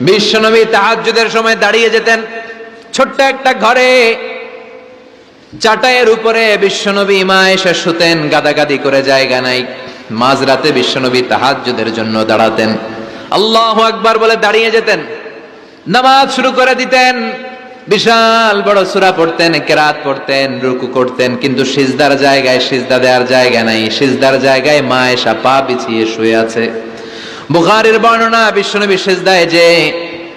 বিশ্বনবী তাহাজ্জুদের সময় দাঁড়িয়ে যেতেন। ছোট্ট একটা ঘরে চাটাইয়ের উপরে বিশ্বনবী মা এসে শুতেন, গাদাগাদি করে জায়গা নাই। মাঝরাতে বিশ্বনবী তাহাজ্জুদের জন্য দাঁড়াতেন, আল্লাহু আকবার বলে দাঁড়িয়ে যেতেন, নামাজ শুরু করে দিতেন। বিশাল বড় সূরা পড়তেন, কিরাত পড়তেন, রুকু করতেন, কিন্তু সিজদার জায়গায় সিজদা দেওয়ার জায়গা নাই। সিজদার জায়গায় মা এসা পা বিছিয়ে শুয়ে আছে। বুখারীর বর্ণনা, বিশ্বনবী সিজদায় যে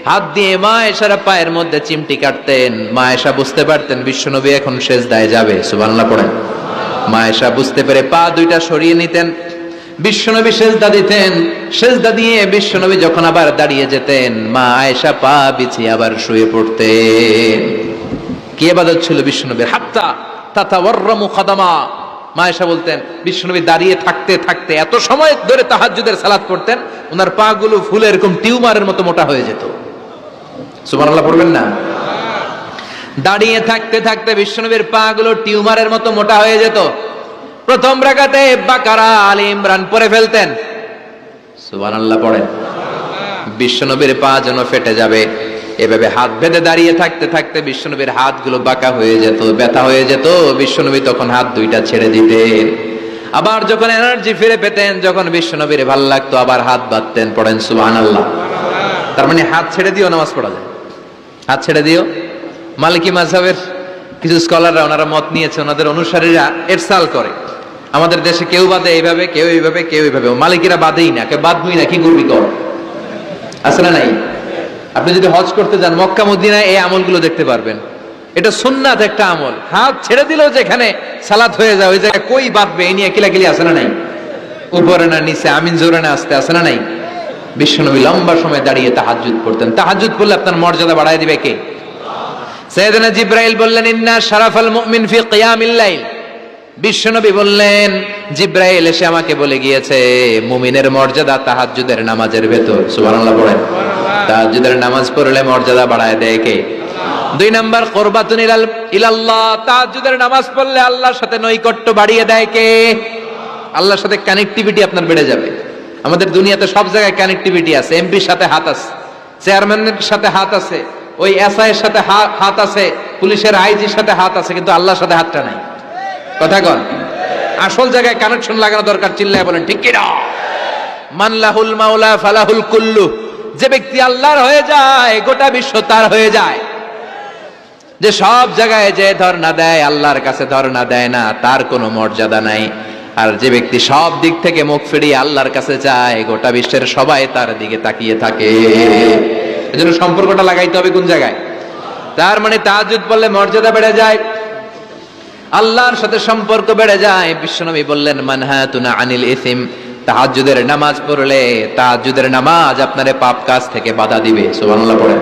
হাত দিয়ে মা এসার পায়ের মধ্যে চিমটি কাটতেন। মা এসা বুঝতে পারতেন বিশ্বনবী এখন সিজদায় যাবে, সুবহানাল্লাহ পড়েন। মা এসা বুঝতে পেরে পা দুইটা সরিয়ে নিতেন, বিশ্বনবী সিজদা দিতেন। সিজদা দিয়ে বিশ্বনবী যখন আবার দাঁড়িয়ে যেতেন, মা আয়েশা পা বিছিয়ে আবার শুয়ে পড়তেন। কি ইবাদত ছিল বিশ্বনবীর! হাত্তা তাতাওয়াররামু খাদামা। মা আয়েশা বলতেন বিশ্বনবী দাঁড়িয়ে থাকতে থাকতে এত সময় ধরে তাহাজ্জুদের সালাত পড়তেন, ওনার পা গুলো ফুলে এরকম টিউমারের মতো মোটা হয়ে যেত। সুবহানাল্লাহ পড়বেন না? দাঁড়িয়ে থাকতে থাকতে বিশ্বনবীর পা গুলো টিউমারের মতো মোটা হয়ে যেত। প্রথম রাকাতে বাকারা, আলে ইমরান পড়ে ফেলতেন, সুবহানাল্লাহ পড়েন। বিশ্বনবীর পা যেন ফেটে যাবে, এভাবে হাত বেঁধে দাঁড়িয়ে থাকতে থাকতে বিশ্বনবীর হাতগুলো বাঁকা হয়ে যেত, ব্যথা হয়ে যেত। বিশ্বনবী তখন হাত দুইটা ছেড়ে দিতেন। আবার যখন এনার্জি ফিরে পেতেন, যখন বিশ্বনবীর ভাল লাগতো, আবার হাত বাঁধতেন। পড়েন সুবহানাল্লাহ। তার মানে হাত ছেড়ে দিও নামাজ পড়া যায়, হাত ছেড়ে দিও। মালিকি মাযহাবের কিছু স্কলাররা ওনারা মত নিয়েছে, ওনাদের অনুসারীরা এরসাল করে, আমাদের দেশে কেউ বাদে এইভাবে, কেউ এইভাবে, কেউ এইভাবে। মালিকিরা বাদেই না, কেউ বাদবই না, কি করবি কর, আছে না নাই? আপনি যদি হজ করতে যান মক্কা মদিনায় এই আমলগুলো দেখতে পারবেন। এটা সুন্নাত একটা আমল। হাত ছেড়ে দিলেও যেখানে সালাত হয়ে যায় ওই জায়গায় কই বাঁধবে এই নিয়ে কিলাকিলি আছে না নাই? উপরে না নিচে, আমিন জোরে না আসতে, আছে না নাই? বিশ্বনবী লম্বা সময় দাঁড়িয়ে তাহাজ্জুদ পড়তেন। তাহাজ্জুদ পড়লে আপনার মর্যাদা বাড়ায় দিবে কে? সাইয়েদনা জিবরাইল বললেন, ইন্না শারাফাল মুমিন ফি কিয়ামিল লাইল। বিশ্বনবী বললেন, জিবরাইল এসে আমাকে বলে গিয়েছে মুমিনের মর্যাদা তাহাজ্জুদের নামাজের ভেতর। সুবহানাল্লাহ পড়েন। তাহাজ্জুদের নামাজ পড়লে মর্যাদা বাড়ায় দেয় কে? দুই নাম্বার, কুরবাতুন ইলাল্লাহ। তাহাজ্জুদের নামাজ পড়লে আল্লাহর সাথে নৈকট্য বাড়িয়ে দেয় কে? আল্লাহর সাথে কানেক্টিভিটি আপনার বেড়ে যাবে। আমাদের দুনিয়াতে সব জায়গায় কানেক্টিভিটি আছে। এমপির সাথে হাত আছে, চেয়ারম্যানের সাথে হাত আছে, ওই এসআই এর সাথে হাত আছে, পুলিশের আইজির সাথে হাত আছে, কিন্তু আল্লাহর সাথে হাতটা নাই। কথা কন, আসল জায়গায় কানেকশন লাগানো দরকার। চিল্লায় বলেন ঠিক কি না? মান লাহুল মাওলা ফালাহুল কুল্লু। যে ব্যক্তি আল্লাহর হয়ে যায় গোটা বিশ্ব তার হয়ে যায়। যে সব জায়গায় যে ধর্ণা দেয় আল্লাহর কাছে ধর্ণা দেয় না, তার কোনো মর্যাদা নাই। আর যে ব্যক্তি সব দিক থেকে মুখ ফিরিয়ে আল্লাহর কাছে যায়, গোটা বিশ্বের সবাই তার দিকে তাকিয়ে থাকে। এজন্য সম্পর্কটা লাগাইতে হবে কোন জায়গায়? তার মানে তাহাজ্জুদ পড়লে মর্যাদা বেড়ে যায়, আল্লাহর সাথে সম্পর্ক বেড়ে যায়। বিশ্বনবী বললেন, মানহাতুনা আনিল ইসিম। তাহাজ্জুদের নামাজ পড়লে, তাহাজ্জুদের নামাজ আপনারে পাপ কাজ থেকে বাধা দিবে। সুবহানাল্লাহ পড়েন।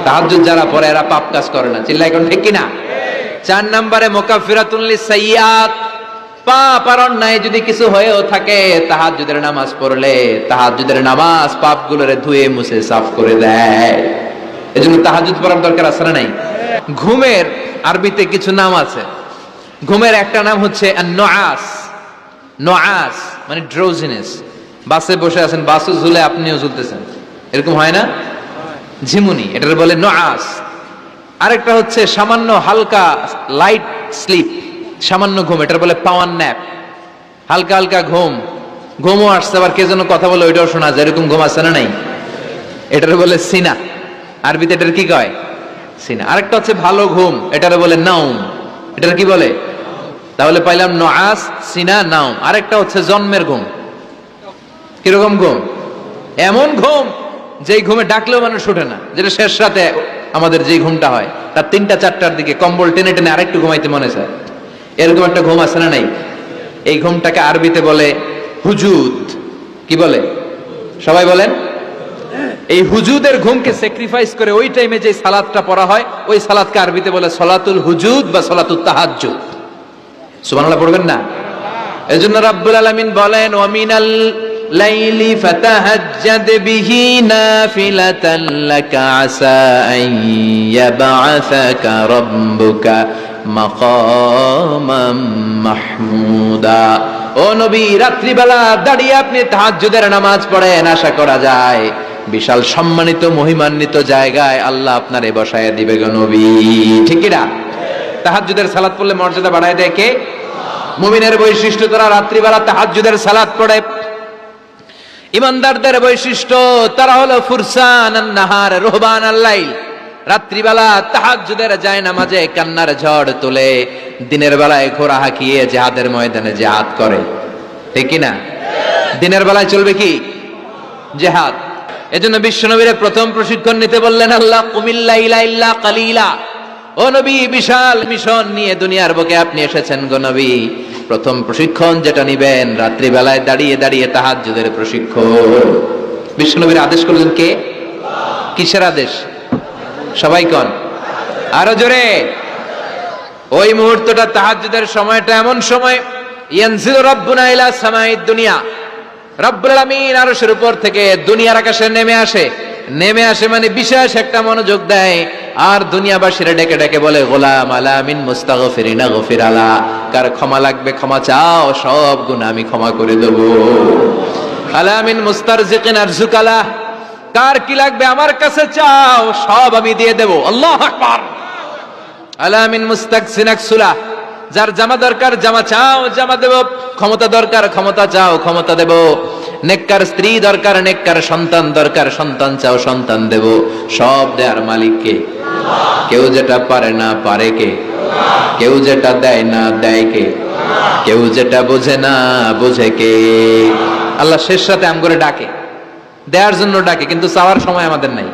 তাহাজ্জুদ যারা পড়ে এরা পাপ কাজ করে না। চিল্লায় কোন ঠিক কিনা? 4 নম্বরে মুকাফফিরাতুন লিসাইয়্যাত। পাপ আর অন্যায় যদি কিছু হয়েও থাকে, তাহাজ্জুদের নামাজ পড়লে তাহাজ্জুদের নামাজ পাপগুলোরে ধুয়ে মুছে সাফ করে দেয়। এজন্য তাহাজ্জুদ পড়ার দরকার আছে না নাই? ঘুমের আরবিতে কিছু নাম আছে। ঘুমের একটা নাম হচ্ছে আন-নুআস। নুআস মানে ড্রোজিনেস। বাসে বসে আছেন, বাসও ঝুলে আপনিও ঝুলতেছেন, এরকম হয় না? ঝিমুনি, এটার বলে নুআস। আরেকটা হচ্ছে সামান্য হালকা লাইট স্লিপ, সামান্য ঘুম, এটার বলে পাওয়ার ন্যাপ। হালকা হালকা ঘুম, ঘুমও আসছে, আবার কে যেন কথা বলে ওইটাও শোনা যায়, এরকম ঘুম আছে না নাই? এটার বলে সিনা। আরবিতে এটার কি কয়? সিনা। আরেকটা হচ্ছে ভালো ঘুম, এটার বলে নাউম। এটার কি বলে? তাহলে পাইলাম নুআস, সিনা, নাউম। আরেকটা হচ্ছে জন্মের ঘুম। কিরকম ঘুম? এমন ঘুম যেই ঘুমে ডাকলেও মানুষ ওঠে না, যেটা শেষ রাতে আমাদের যেই ঘুমটা হয় তার 3টা-4টার দিকে কম্বল টেনে টেনে আরেকটু ঘুমাইতে মনে চায়, এরকম একটা ঘুম আছে না নাই? এই ঘুমটাকে আরবিতে বলে হুজুদ। কি বলে? সবাই বলেন। এই হুজুদের ঘুমকে স্যাক্রিফাইস করে ওই টাইমে যে সালাতটা পড়া হয়, ওই সালাতকে আরবিতে বলে সলাতুল হুজুদ বা সলাতুত তাহাজ্জুদ। সুবহানাল্লাহ পড়বেন না? এজন্য রাব্বুল আলামিন বলেন, ওয়া মিনাল লাইলি ফাতাহাজ্জাদ বিহি নাফিলাতান লাকা আসা আন ইয়াবআসাকা রাব্বুকা মাকামাম মাহমুদা। ও নবী, রাত্রিবেলা দাঁড়িয়ে আপনি তাহাজ্জুদের নামাজ পড়েন, আশা করা যায় বিশাল সম্মানিত মহিমান্বিত জায়গায় আল্লাহ আপনারে বসায় দিবে গো নবী, ঠিক কি না? তাহাজ্জুদের সালাত পড়লে মর্যাদা বাড়ায় দেয় কে? মুমিনের বৈশিষ্ট্য, তারা রাত্রিবেলা তাহাজ্জুদের সালাত পড়ে। ইমানদারদের বৈশিষ্ট্য, তারা হলো ফুরসান আন-নাহার রুহবান আল-লাইল। রাত্রিবেলা তাহাজ্জুদের জায়নামাজে কান্নার ঝড় তোলে, দিনের বেলায় ঘোড়া হাঁকিয়ে জিহাদের ময়দানে জিহাদ করে, ঠিক কি না? দিনের বেলায় চলবে কি? জিহাদ। এজন্য বিশ্বনবীর প্রথম প্রশিক্ষণ নিতে বললেন আল্লাহ, কুমিল লাইলা ইল্লা কালিলা। ও নবী, বিশাল মিশন নিয়ে দুনিয়ার বুকে আপনি এসেছেন গো নবী। প্রথম প্রশিক্ষণ যেটা নিবেন, রাত্রিবেলায় দাঁড়িয়ে দাঁড়িয়ে তাহাজ্জুদের প্রশিক্ষণ। বিশ্বনবীর আদেশ করলেন কে? কিসের আদেশ? সবাই কোন, আরো জোরে। ওই মুহূর্তটা তাহাজ্জুদের সময়টা এমন সময়, ইয়ানজিলু রাব্বুনা ইলা সামাইদ দুনিয়া, রব্বুল আলামিন আরশের উপর থেকে দুনিয়ার আকাশে নেমে আসে। নেমে আসে মানে বিশেষ একটা মনোযোগ দেয়, আর দুনিয়াবাসীরা ডেকে ডেকে বলে, গোলাম আলা মিন মুস্তাগফিরিনা গফির আলা। কার ক্ষমা লাগবে ক্ষমা চাও, সব গুনাহ আমি ক্ষমা করে দেব। আলা মিন মুস্তারজিকিন আরজুকালা, কার কি লাগবে আমার কাছে চাও, সব আমি দিয়ে দেব। আল্লাহু আকবার। আলা মিন মুস্তাকসিন আকসুলা, যার জামা দরকার জামা চাও, জামা দেব। ক্ষমতা দরকার ক্ষমতা চাও, ক্ষমতা দেব। নেককার স্ত্রী দরকার, নেককার সন্তান দরকার, সন্তান চাও, সন্তান দেব। সব দেয়ার মালিক কে? কেউ যেটা পারে না পারে কে? কেউ যেটা দেয় না দেয় কে? কেউ যেটা বোঝে না বোঝে কে? আল্লাহ শেষ রাতে আম করে ডাকে, দেওয়ার জন্য ডাকে, কিন্তু চাওয়ার সময় আমাদের নাই।